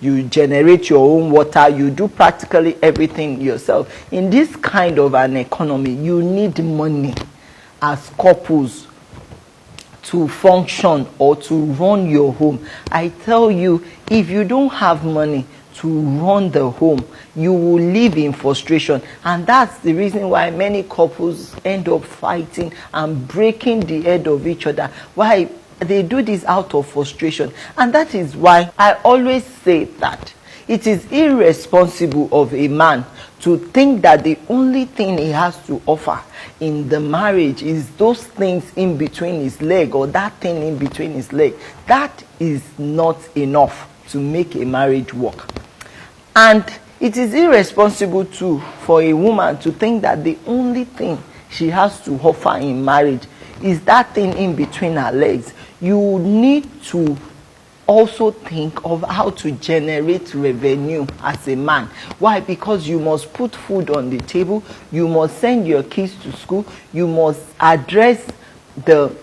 you generate your own water, you do practically everything yourself. In this kind of an economy, you need money as couples to function or to run your home. I tell you, if you don't have money to run the home, you will live in frustration. And that's the reason why many couples end up fighting and breaking the head of each other. Why? They do this out of frustration. And that is why I always say that it is irresponsible of a man to think that the only thing he has to offer in the marriage is those things in between his leg, or that thing in between his leg. That is not enough to make a marriage work. And it is irresponsible too for a woman to think that the only thing she has to offer in marriage is that thing in between her legs. You need to also think of how to generate revenue as a man. Why? Because you must put food on the table, you must send your kids to school, you must address the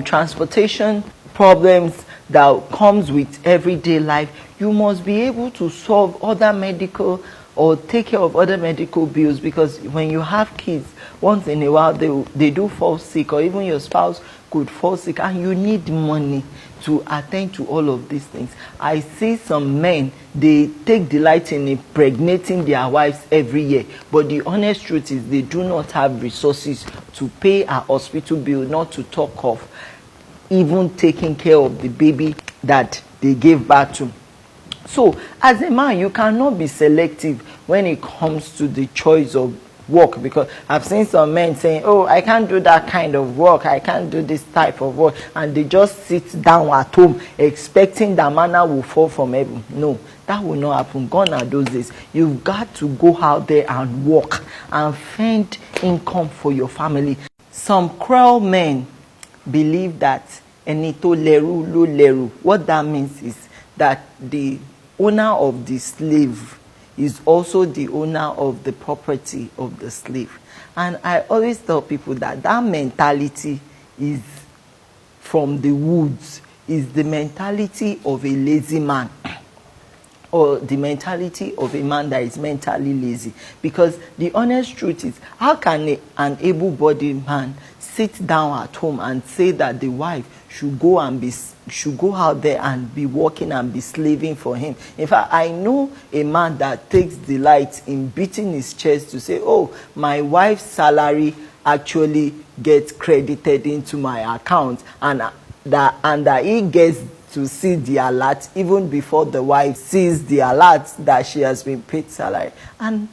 transportation problems that comes with everyday life. You must be able to solve other medical or take care of other medical bills, because when you have kids, once in a while they do fall sick, or even your spouse could fall sick, and you need money to attend to all of these things. I see some men, they take delight in impregnating their wives every year, but the honest truth is they do not have resources to pay a hospital bill, not to talk of even taking care of the baby that they gave birth to. So as a man, you cannot be selective when it comes to the choice of work, because I've seen some men saying, oh, I can't do that kind of work, I can't do this type of work, and they just sit down at home expecting that manna will fall from heaven. No, that will not happen. Gone are those days. You've got to go out there and work and find income for your family. Some cruel men believe that enito leru lo leru. What that means is that the owner of the slave is also the owner of the property of the slave. And I always tell people that that mentality is from the woods, is the mentality of a lazy man, or the mentality of a man that is mentally lazy. Because the honest truth is, how can an able-bodied man sit down at home and say that the wife should go out there and be working and be slaving for him? In fact, I know a man that takes delight in beating his chest to say, oh, my wife's salary actually gets credited into my account, and that he gets to see the alert even before the wife sees the alert that she has been paid salary. And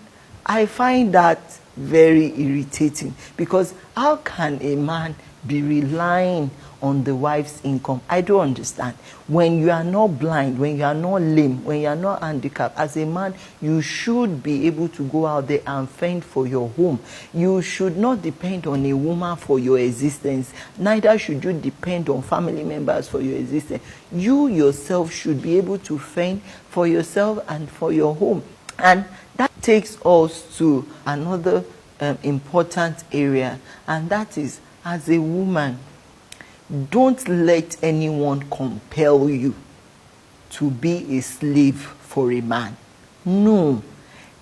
I find that very irritating, because how can a man be relying on the wife's income? I don't understand. When you are not blind, when you are not lame, when you are not handicapped, as a man, you should be able to go out there and fend for your home. You should not depend on a woman for your existence. Neither should you depend on family members for your existence. You yourself should be able to fend for yourself and for your home. And that takes us to another important area, and that is, as a woman, don't let anyone compel you to be a slave for a man. No.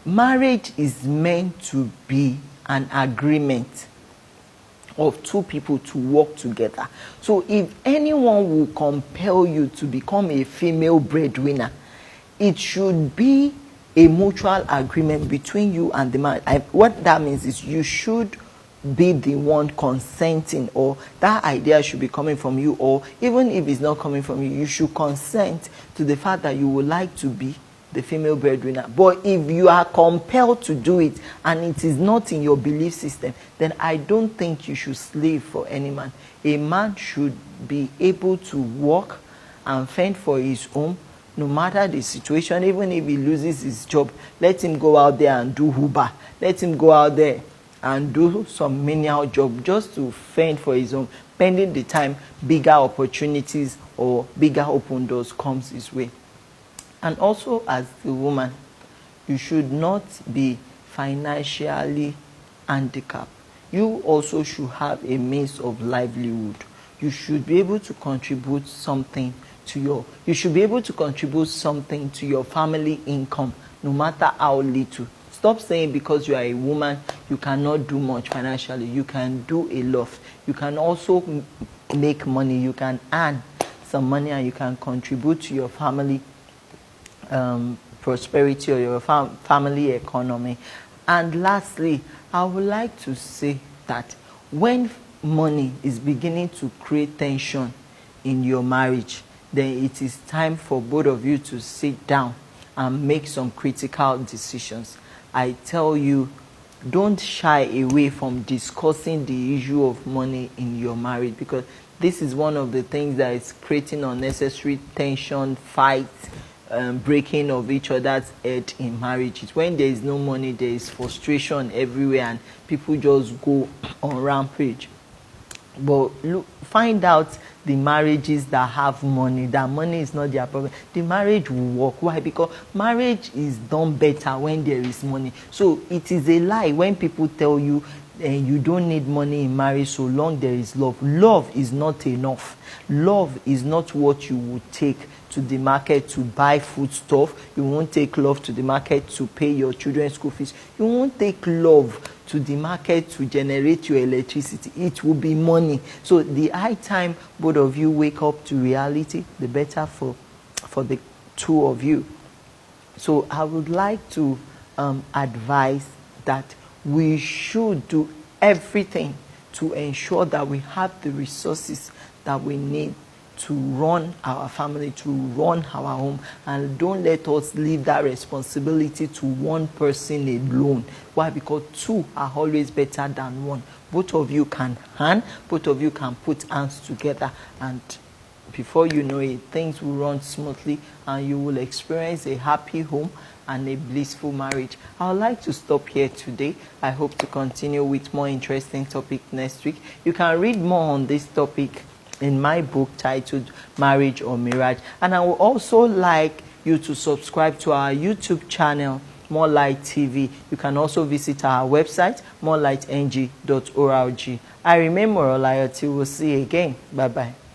Marriage is meant to be an agreement of two people to work together. So if anyone will compel you to become a female breadwinner, it should be a mutual agreement between you and the man. What that means is you should be the one consenting, or that idea should be coming from you, or even if it's not coming from you, you should consent to the fact that you would like to be the female breadwinner. But if you are compelled to do it and it is not in your belief system, then I don't think you should slave for any man. A man should be able to work and fend for his own, no matter the situation. Even if he loses his job, let him go out there and do Uber. Let him go out there and do some menial job just to fend for his own, pending the time bigger opportunities or bigger open doors comes his way. And also, as a woman, you should not be financially handicapped. You also should have a means of livelihood. you should be able to contribute something to your family income, no matter how little. Stop saying because you are a woman you cannot do much financially. You can do a lot. You can also make money. You can earn some money and you can contribute to your family prosperity or your family economy. And lastly, I would like to say that when money is beginning to create tension in your marriage, then it is time for both of you to sit down and make some critical decisions. I tell you, don't shy away from discussing the issue of money in your marriage, because this is one of the things that is creating unnecessary tension, fights, breaking of each other's head in marriages. When there is no money, there is frustration everywhere and people just go on rampage. But look, find out the marriages that have money, that money is not their problem. The marriage will work. Why? Because marriage is done better when there is money. So it is a lie when people tell you you don't need money in marriage so long there is love. Love is not enough. Love is not what you would take to the market to buy food stuff. You won't take love to the market to pay your children's school fees. You won't take love to the market to generate your electricity. It will be money. So the high time both of you wake up to reality, the better for the two of you. So I would like to advise that we should do everything to ensure that we have the resources that we need to run our family, to run our home, and don't let us leave that responsibility to one person alone. Why? Because two are always better than one. Both of you can hand, both of you can put hands together, and before you know it, things will run smoothly and you will experience a happy home and a blissful marriage. I would like to stop here today. I hope to continue with more interesting topic next week. You can read more on this topic in my book titled Marriage or Mirage. And I would also like you to subscribe to our YouTube channel, More Light TV. You can also visit our website, morelightng.org. I remain Morolayo till we'll see you again. Bye-bye.